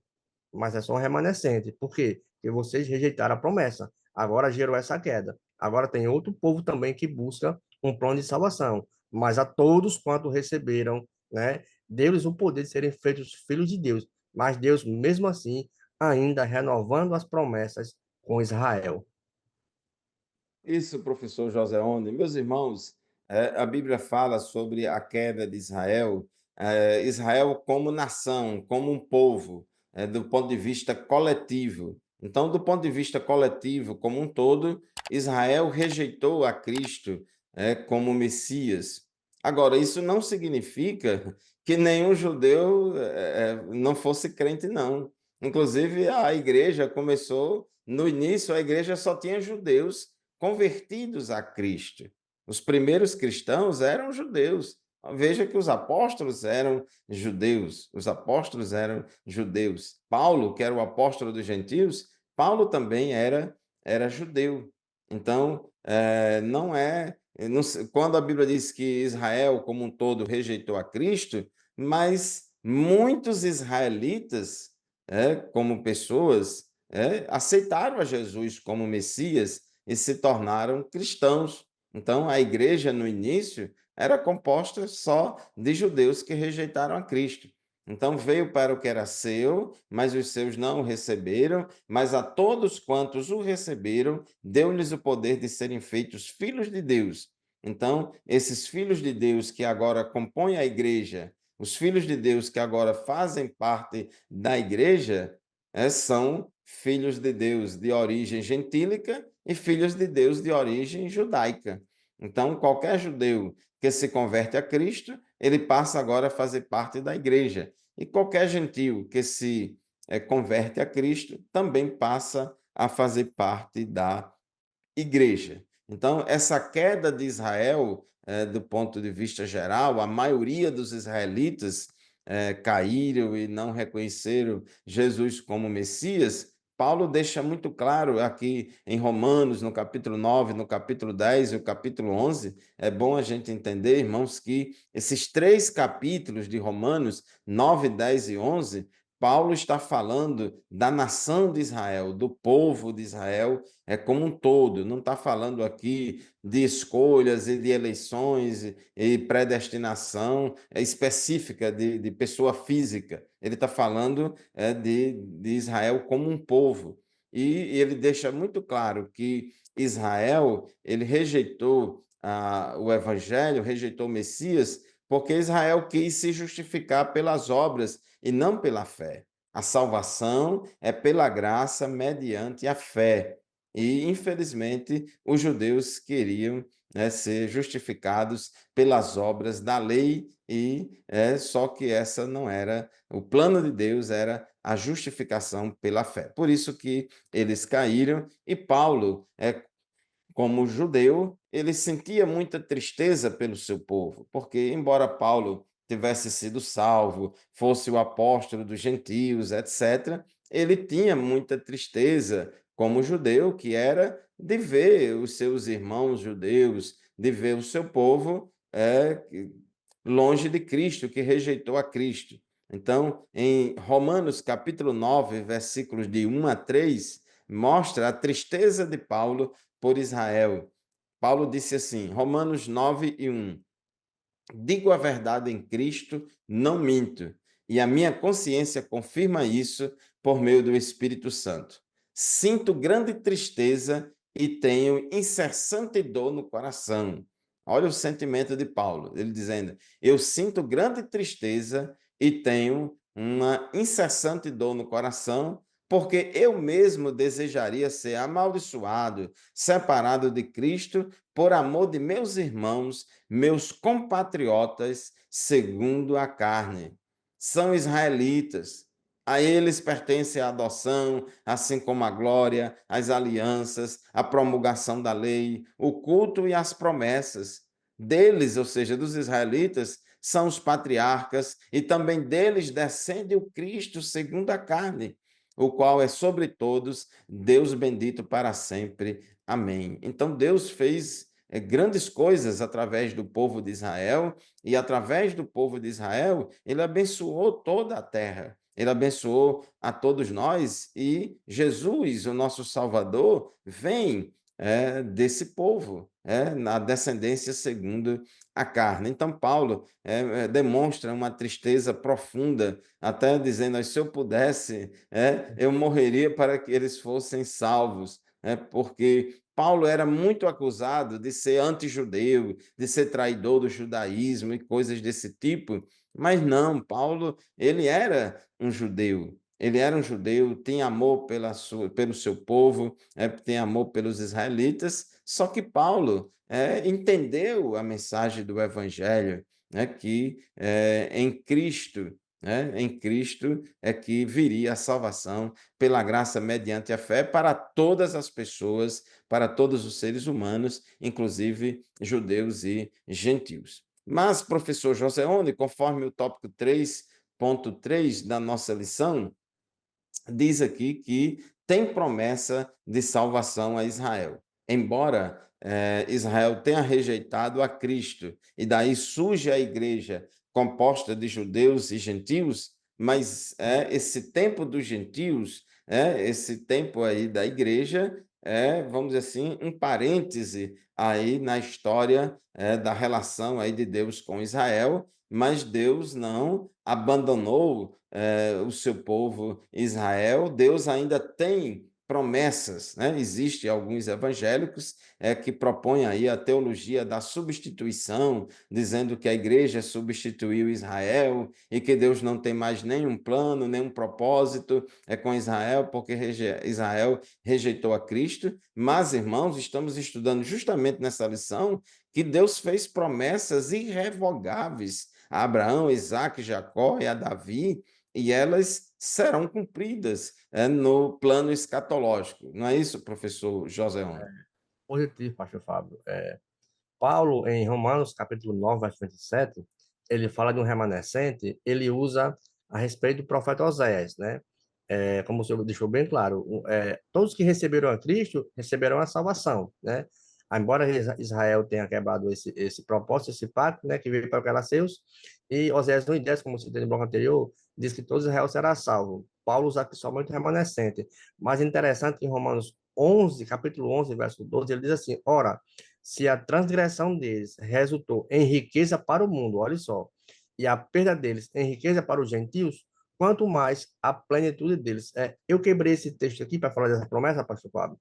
mas é só um remanescente. Por quê? Porque vocês rejeitaram a promessa. Agora gerou essa queda. Agora tem outro povo também que busca um plano de salvação. Mas a todos quanto receberam, né, deu-lhes o poder de serem feitos filhos de Deus. Mas Deus, mesmo assim, ainda renovando as promessas com Israel. Isso, professor Joseone. Meus irmãos, a Bíblia fala sobre a queda de Israel, Israel como nação, como um povo, do ponto de vista coletivo. Então, do ponto de vista coletivo, como um todo, Israel rejeitou a Cristo, como Messias. Agora, isso não significa que nenhum judeu não fosse crente, não. Inclusive, a igreja começou, no início, a igreja só tinha judeus convertidos a Cristo. Os primeiros cristãos eram judeus. Veja que os apóstolos eram judeus, os apóstolos eram judeus. Paulo, que era o apóstolo dos gentios, Paulo também era judeu. Então, não é não se quando a Bíblia diz que Israel como um todo rejeitou a Cristo, mas muitos israelitas, como pessoas, aceitaram a Jesus como Messias e se tornaram cristãos. Então, a igreja no início era composta só de judeus que rejeitaram a Cristo. Então, veio para o que era seu, mas os seus não o receberam, mas a todos quantos o receberam, deu-lhes o poder de serem feitos filhos de Deus. Então, esses filhos de Deus que agora compõem a igreja, os filhos de Deus que agora fazem parte da igreja, são filhos de Deus de origem gentílica e filhos de Deus de origem judaica. Então, qualquer judeu que se converte a Cristo, ele passa agora a fazer parte da igreja. E qualquer gentio que se converte a Cristo também passa a fazer parte da igreja. Então, essa queda de Israel, do ponto de vista geral, a maioria dos israelitas caíram e não reconheceram Jesus como Messias. Paulo deixa muito claro aqui em Romanos, no capítulo 9, no capítulo 10 e o capítulo 11. É bom a gente entender, irmãos, que esses três capítulos de Romanos, 9, 10 e 11, Paulo está falando da nação de Israel, do povo de Israel, como um todo, não está falando aqui de escolhas e de eleições e predestinação específica de pessoa física. Ele está falando de Israel como um povo. E ele deixa muito claro que Israel ele rejeitou o evangelho, rejeitou o Messias, porque Israel quis se justificar pelas obras e não pela fé. A salvação é pela graça mediante a fé. E, infelizmente, os judeus queriam, ser justificados pelas obras da lei e só que essa não era o plano de Deus, era a justificação pela fé. Por isso que eles caíram e Paulo, como judeu, ele sentia muita tristeza pelo seu povo, porque, embora Paulo tivesse sido salvo, fosse o apóstolo dos gentios, etc., ele tinha muita tristeza, como judeu, que era de ver os seus irmãos judeus, de ver o seu povo longe de Cristo, que rejeitou a Cristo. Então, em Romanos capítulo 9, versículos de 1 a 3, mostra a tristeza de Paulo por Israel. Paulo disse assim, Romanos 9 e 1: Digo a verdade em Cristo, não minto, e a minha consciência confirma isso por meio do Espírito Santo. Sinto grande tristeza e tenho incessante dor no coração. Olha o sentimento de Paulo, ele dizendo: Eu sinto grande tristeza e tenho uma incessante dor no coração, porque eu mesmo desejaria ser amaldiçoado, separado de Cristo, por amor de meus irmãos, meus compatriotas, segundo a carne. São israelitas. A eles pertence a adoção, assim como a glória, as alianças, a promulgação da lei, o culto e as promessas. Deles, ou seja, dos israelitas, são os patriarcas, e também deles descende o Cristo segundo a carne, o qual é sobre todos, Deus bendito para sempre. Amém. Então Deus fez grandes coisas através do povo de Israel, e através do povo de Israel, ele abençoou toda a terra. Ele abençoou a todos nós, e Jesus, o nosso Salvador, vem desse povo, na descendência segundo a carne. Então, Paulo demonstra uma tristeza profunda, até dizendo: se eu pudesse, eu morreria para que eles fossem salvos, porque Paulo era muito acusado de ser anti-judeu, de ser traidor do judaísmo e coisas desse tipo, mas não, Paulo, ele era um judeu, tinha amor pelo seu povo, tem amor pelos israelitas, só que Paulo entendeu a mensagem do evangelho, que em Cristo é que viria a salvação pela graça mediante a fé para todas as pessoas, para todos os seres humanos, inclusive judeus e gentios. Mas, professor José Oni, conforme o tópico 3.3 da nossa lição, diz aqui que tem promessa de salvação a Israel. embora Israel tenha rejeitado a Cristo, e daí surge a igreja composta de judeus e gentios, mas esse tempo dos gentios, esse tempo aí da igreja, vamos dizer assim, um parêntese aí na história da relação aí de Deus com Israel, mas Deus não abandonou o seu povo Israel, Deus ainda tem promessas, né? Existem alguns evangélicos que propõem aí a teologia da substituição, dizendo que a igreja substituiu Israel e que Deus não tem mais nenhum plano, nenhum propósito com Israel, porque Israel rejeitou a Cristo. Mas, irmãos, estamos estudando justamente nessa lição que Deus fez promessas irrevogáveis a Abraão, Isaque, Jacó e a Davi, e elas serão cumpridas no plano escatológico. Não é isso, professor Joséon? Positivo, pastor Fábio. Paulo, em Romanos, capítulo 9, verso 27, ele fala de um remanescente, ele usa a respeito do profeta Oséias, né? Como o senhor deixou bem claro, todos que receberam a Cristo receberão a salvação, né? Embora Israel tenha quebrado esse propósito, esse pacto, né, que veio para aquelas seus, e Oséias 1:10, como você tem no bloco anterior, diz que todo Israel será salvo. Paulo usa aqui somente o remanescente. Mas interessante que em Romanos 11, capítulo 11, verso 12, ele diz assim: ora, se a transgressão deles resultou em riqueza para o mundo, olha só, e a perda deles em riqueza para os gentios, quanto mais a plenitude deles. Eu quebrei esse texto aqui para falar dessa promessa, pastor Fábio.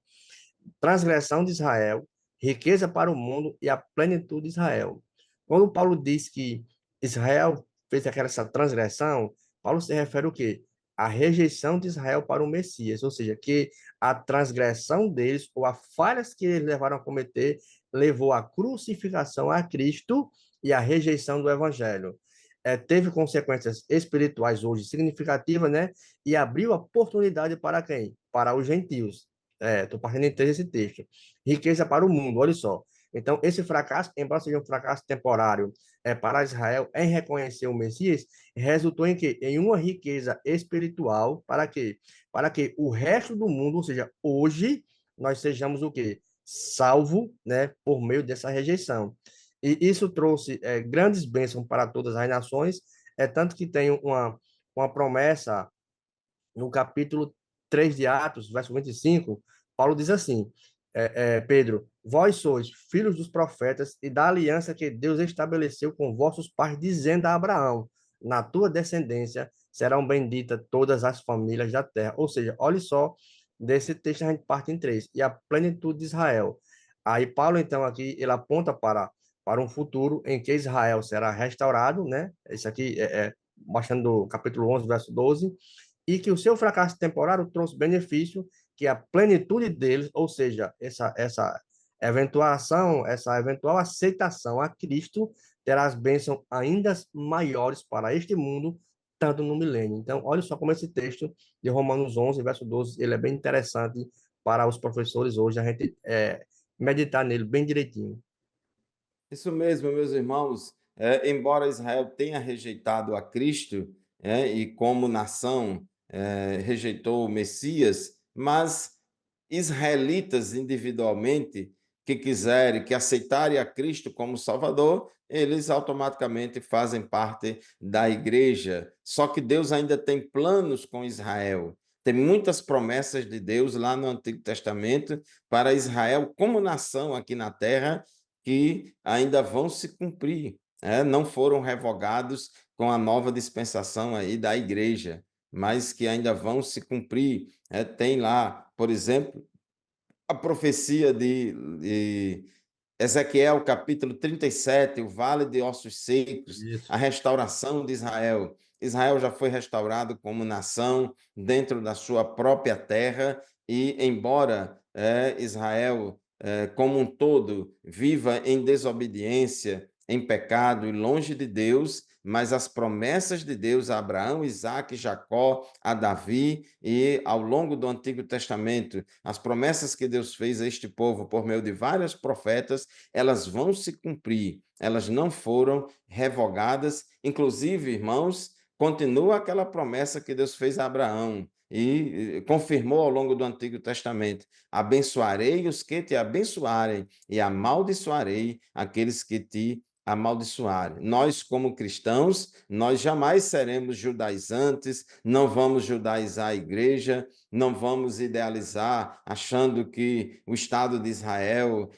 Transgressão de Israel, riqueza para o mundo e a plenitude de Israel. Quando Paulo diz que Israel fez essa transgressão, Paulo se refere ao quê? A rejeição de Israel para o Messias, ou seja, que a transgressão deles, ou as falhas que eles levaram a cometer, levou à crucificação a Cristo e à rejeição do Evangelho. Teve consequências espirituais hoje significativas, né? E abriu oportunidade para quem? Para os gentios. Estou partindo em três esse texto. Riqueza para o mundo, olha só. Então, esse fracasso, embora seja um fracasso temporário para Israel em reconhecer o Messias, resultou em quê? Em uma riqueza espiritual para quê? Para que o resto do mundo, ou seja, hoje, nós sejamos o quê? Salvo, né, por meio dessa rejeição. E isso trouxe grandes bênçãos para todas as nações, tanto que tem uma promessa no capítulo 3 de Atos, verso 25, Paulo diz assim: Pedro, vós sois filhos dos profetas e da aliança que Deus estabeleceu com vossos pais, dizendo a Abraão: na tua descendência serão benditas todas as famílias da terra. Ou seja, olha só, desse texto a gente parte em três: e a plenitude de Israel. Aí Paulo, então, aqui, ele aponta para um futuro em que Israel será restaurado, né? Isso aqui mostrando do capítulo 11, verso 12, e que o seu fracasso temporário trouxe benefício, que a plenitude deles, ou seja, essa eventuação, essa eventual aceitação a Cristo, terá as bênçãos ainda maiores para este mundo, tanto no milênio. Então, olha só como esse texto de Romanos 11, verso 12, ele é bem interessante para os professores hoje, a gente meditar nele bem direitinho. Isso mesmo, meus irmãos. Embora Israel tenha rejeitado a Cristo, e como nação rejeitou o Messias, mas israelitas individualmente que quiserem, que aceitarem a Cristo como Salvador, eles automaticamente fazem parte da igreja. Só que Deus ainda tem planos com Israel. Tem muitas promessas de Deus lá no Antigo Testamento para Israel como nação aqui na terra que ainda vão se cumprir, não foram revogados com a nova dispensação aí da igreja, mas que ainda vão se cumprir. Tem lá, por exemplo, a profecia de Ezequiel, capítulo 37, o vale de ossos secos, Isso. a restauração de Israel. Israel já foi restaurado como nação dentro da sua própria terra e, embora Israel, como um todo, viva em desobediência, em pecado e longe de Deus, mas as promessas de Deus a Abraão, Isaque, Jacó, a Davi e ao longo do Antigo Testamento, as promessas que Deus fez a este povo por meio de vários profetas, elas vão se cumprir, elas não foram revogadas. Inclusive, irmãos, continua aquela promessa que Deus fez a Abraão: e confirmou ao longo do Antigo Testamento: abençoarei os que te abençoarem e amaldiçoarei aqueles que te amaldiçoarem. Nós, como cristãos, nós jamais seremos judaizantes, não vamos judaizar a igreja, não vamos idealizar achando que o Estado de Israel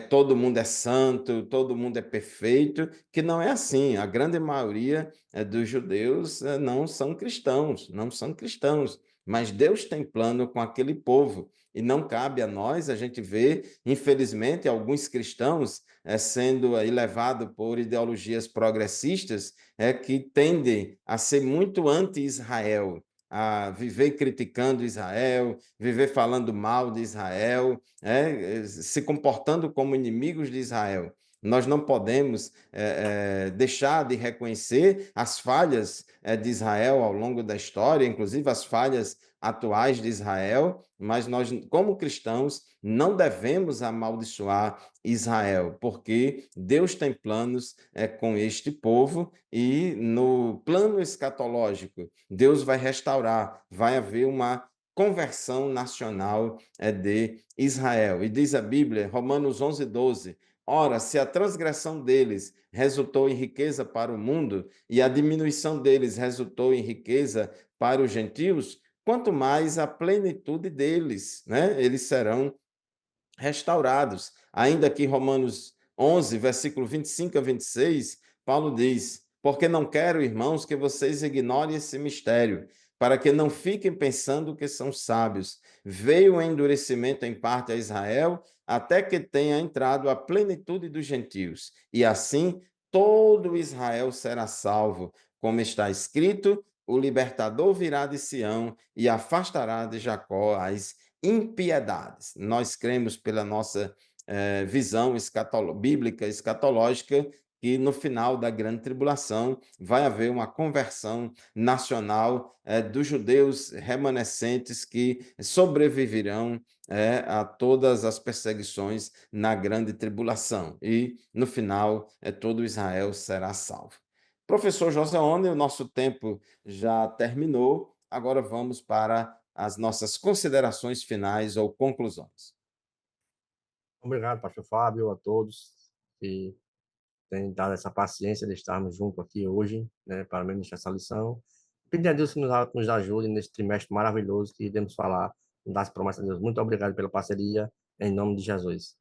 todo mundo é santo, todo mundo é perfeito, que não é assim. A grande maioria dos judeus não são cristãos, não são cristãos. Mas Deus tem plano com aquele povo e não cabe a nós. A gente vê, infelizmente, alguns cristãos sendo aí levado por ideologias progressistas que tendem a ser muito anti-Israel, a viver criticando Israel, viver falando mal de Israel, se comportando como inimigos de Israel. Nós não podemos deixar de reconhecer as falhas de Israel ao longo da história, inclusive as falhas atuais de Israel, mas nós, como cristãos, não devemos amaldiçoar Israel, porque Deus tem planos com este povo e no plano escatológico, Deus vai restaurar, vai haver uma conversão nacional de Israel. E diz a Bíblia, Romanos 11:12, ora, se a transgressão deles resultou em riqueza para o mundo e a diminuição deles resultou em riqueza para os gentios, quanto mais a plenitude deles, né? Eles serão restaurados. Ainda que Romanos 11, versículo 25 a 26, Paulo diz: porque não quero, irmãos, que vocês ignorem esse mistério, para que não fiquem pensando que são sábios. Veio o endurecimento em parte a Israel, até que tenha entrado a plenitude dos gentios, e assim todo Israel será salvo, como está escrito: o libertador virá de Sião e afastará de Jacó as impiedades. Nós cremos pela nossa visão bíblica escatológica que no final da grande tribulação vai haver uma conversão nacional dos judeus remanescentes que sobreviverão a todas as perseguições na grande tribulação. E no final todo Israel será salvo. Professor José One, o nosso tempo já terminou. Agora vamos para as nossas considerações finais ou conclusões. Obrigado, pastor Fábio, a todos que têm dado essa paciência de estarmos juntos aqui hoje, né, para ministrar essa lição. Pedir a Deus que nos ajude nesse trimestre maravilhoso que iremos falar das promessas de Deus. Muito obrigado pela parceria, em nome de Jesus.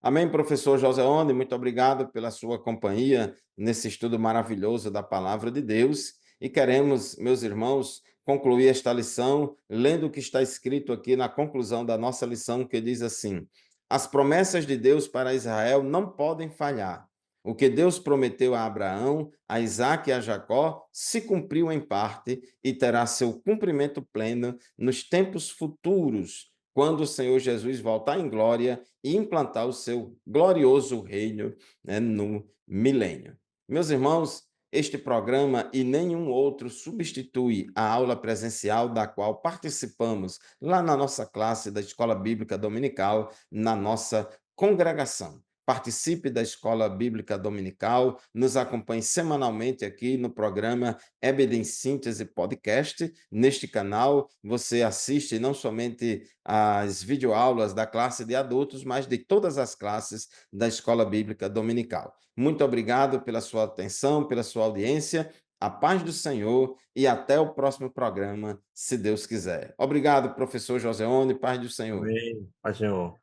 Amém, professor José One, muito obrigado pela sua companhia nesse estudo maravilhoso da palavra de Deus. E queremos, meus irmãos, concluir esta lição lendo o que está escrito aqui na conclusão da nossa lição, que diz assim: as promessas de Deus para Israel não podem falhar. O que Deus prometeu a Abraão, a Isaque e a Jacó se cumpriu em parte e terá seu cumprimento pleno nos tempos futuros, quando o Senhor Jesus voltar em glória e implantar o seu glorioso reino, né, no milênio. Meus irmãos, este programa e nenhum outro substitui a aula presencial da qual participamos lá na nossa classe da Escola Bíblica Dominical, na nossa congregação. Participe da Escola Bíblica Dominical, nos acompanhe semanalmente aqui no programa EBD em Síntese Podcast. Neste canal, você assiste não somente as videoaulas da classe de adultos, mas de todas as classes da Escola Bíblica Dominical. Muito obrigado pela sua atenção, pela sua audiência. A paz do Senhor e até o próximo programa, se Deus quiser. Obrigado, professor Joseone, paz do Senhor. Amém. Pai, Senhor.